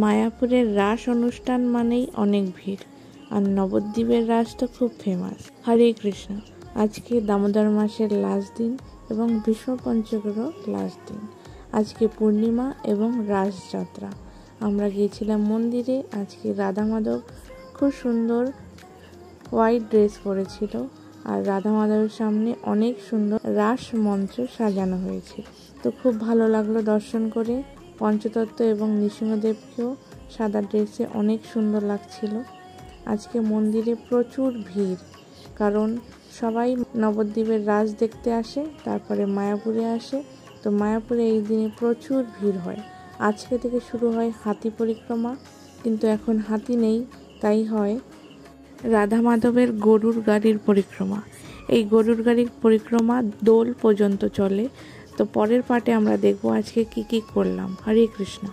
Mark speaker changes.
Speaker 1: মায়াপুরের রাস অনুষ্ঠান মানেই অনেক ভিড়, আর নবদ্বীপের রাস তো খুব ফেমাস। হরে কৃষ্ণ। আজকে দামোদর মাসের লাস্ট দিন এবং ভীষ্ম পঞ্চকেরও লাস্ট দিন। আজকে পূর্ণিমা এবং রাস যাত্রা। আমরা গিয়েছিলাম মন্দিরে। আজকে রাধা মাধব খুব সুন্দর হোয়াইট ড্রেস পরেছিল, আর রাধা মাধবের সামনে অনেক সুন্দর রাস মঞ্চ সাজানো হয়েছিল। তো খুব ভালো লাগলো দর্শন করে। পঞ্চতত্ত্ব এবং নৃসিংহদেবকেও সাদা ড্রেসে অনেক সুন্দর লাগছিল। আজকে মন্দিরে প্রচুর ভিড়, কারণ সবাই নবদ্বীপের রাস দেখতে আসে, তারপরে মায়াপুরে আসে। তো মায়াপুরে এই দিনে প্রচুর ভিড় হয়। আজকে থেকে শুরু হয় হাতি পরিক্রমা, কিন্তু এখন হাতি নেই, তাই হয় রাধা মাধবের গরুর গাড়ির পরিক্রমা। এই গরুর গাড়ির পরিক্রমা দোল পর্যন্ত চলে। তো পরের পার্টে আমরা দেখব আজকে কি কি করলাম। হরে কৃষ্ণ।